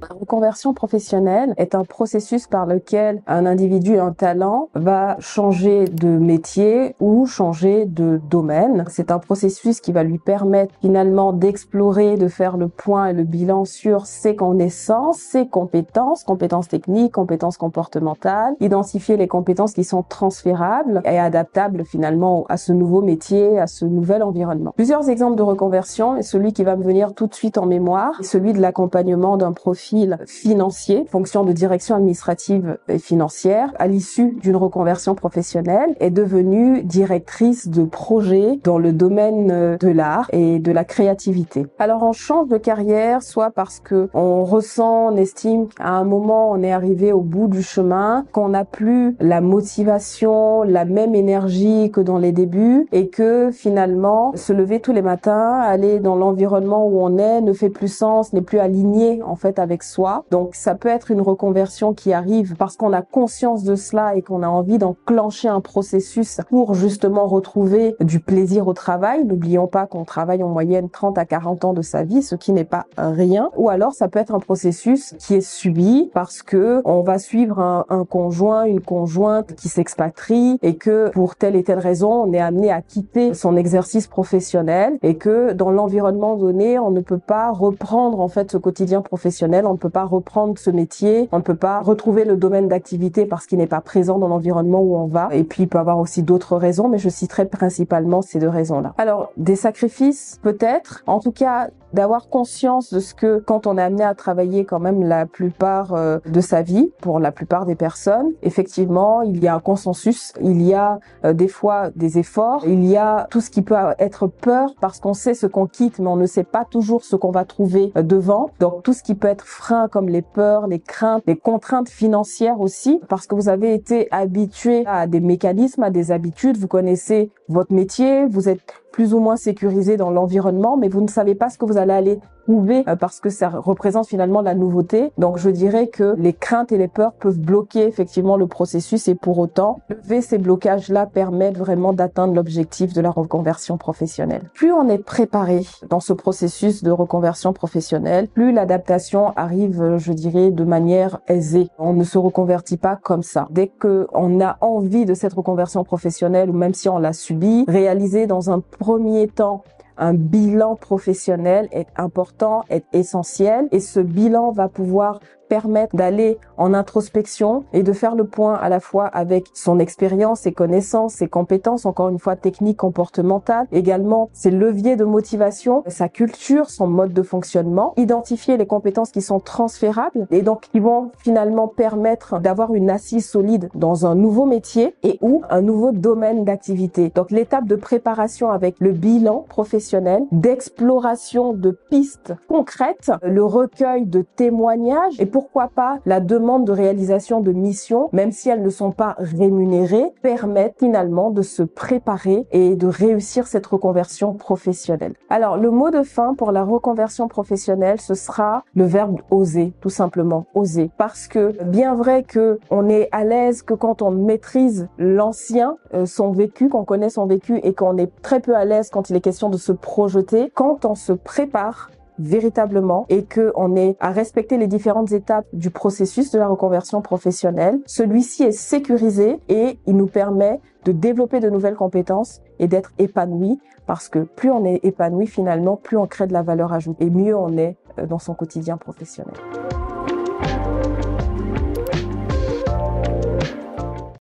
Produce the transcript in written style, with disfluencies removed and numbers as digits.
La reconversion professionnelle est un processus par lequel un individu, un talent, va changer de métier ou changer de domaine. C'est un processus qui va lui permettre finalement d'explorer, de faire le point et le bilan sur ses connaissances, ses compétences, compétences techniques, compétences comportementales, identifier les compétences qui sont transférables et adaptables finalement à ce nouveau métier, à ce nouvel environnement. Plusieurs exemples de reconversion, et celui qui va me venir tout de suite en mémoire, est celui de l'accompagnement d'un profil financier, fonction de direction administrative et financière, à l'issue d'une reconversion professionnelle, est devenue directrice de projet dans le domaine de l'art et de la créativité. Alors on change de carrière, soit parce que on ressent, on estime qu'à un moment on est arrivé au bout du chemin, qu'on n'a plus la motivation, la même énergie que dans les débuts, et que finalement se lever tous les matins, aller dans l'environnement où on est, ne fait plus sens, n'est plus aligné en fait avec soi. Donc ça peut être une reconversion qui arrive parce qu'on a conscience de cela et qu'on a envie d'enclencher un processus pour justement retrouver du plaisir au travail. N'oublions pas qu'on travaille en moyenne 30 à 40 ans de sa vie, ce qui n'est pas rien. Ou alors ça peut être un processus qui est subi parce que on va suivre un conjoint, une conjointe qui s'expatrie et que pour telle et telle raison, on est amené à quitter son exercice professionnel et que dans l'environnement donné, on ne peut pas reprendre en fait ce quotidien professionnel, on ne peut pas reprendre ce métier, on ne peut pas retrouver le domaine d'activité parce qu'il n'est pas présent dans l'environnement où on va. Et puis il peut y avoir aussi d'autres raisons, mais je citerai principalement ces deux raisons-là. Alors, des sacrifices peut-être, en tout cas d'avoir conscience de ce que quand on est amené à travailler quand même la plupart de sa vie, pour la plupart des personnes, effectivement, il y a un consensus, il y a des fois des efforts, il y a tout ce qui peut être peur parce qu'on sait ce qu'on quitte, mais on ne sait pas toujours ce qu'on va trouver devant. Donc tout ce qui peut être frein comme les peurs, les craintes, les contraintes financières aussi, parce que vous avez été habitué à des mécanismes, à des habitudes, vous connaissez votre métier, vous êtes plus ou moins sécurisé dans l'environnement, mais vous ne savez pas ce que vous allez aller trouver parce que ça représente finalement la nouveauté. Donc je dirais que les craintes et les peurs peuvent bloquer effectivement le processus et pour autant, lever ces blocages-là permettent vraiment d'atteindre l'objectif de la reconversion professionnelle. Plus on est préparé dans ce processus de reconversion professionnelle, plus l'adaptation arrive, je dirais, de manière aisée. On ne se reconvertit pas comme ça. Dès qu'on a envie de cette reconversion professionnelle ou même si on l'a subie, réaliser dans un premier temps un bilan professionnel est important, est essentiel et ce bilan va pouvoir permettre d'aller en introspection et de faire le point à la fois avec son expérience, ses connaissances, ses compétences, encore une fois techniques, comportementales, également ses leviers de motivation, sa culture, son mode de fonctionnement, identifier les compétences qui sont transférables et donc qui vont finalement permettre d'avoir une assise solide dans un nouveau métier et ou un nouveau domaine d'activité. Donc l'étape de préparation avec le bilan professionnel, d'exploration de pistes concrètes, le recueil de témoignages et pourquoi pas la demande de réalisation de missions, même si elles ne sont pas rémunérées, permettent finalement de se préparer et de réussir cette reconversion professionnelle. Alors, le mot de fin pour la reconversion professionnelle, ce sera le verbe oser, tout simplement, oser. Parce que bien vrai que on est à l'aise que quand on maîtrise l'ancien, son vécu, qu'on connaît son vécu et qu'on est très peu à l'aise quand il est question de se projeter, quand on se prépare véritablement et que on est à respecter les différentes étapes du processus de la reconversion professionnelle, celui-ci est sécurisé et il nous permet de développer de nouvelles compétences et d'être épanoui parce que plus on est épanoui finalement, plus on crée de la valeur ajoutée et mieux on est dans son quotidien professionnel.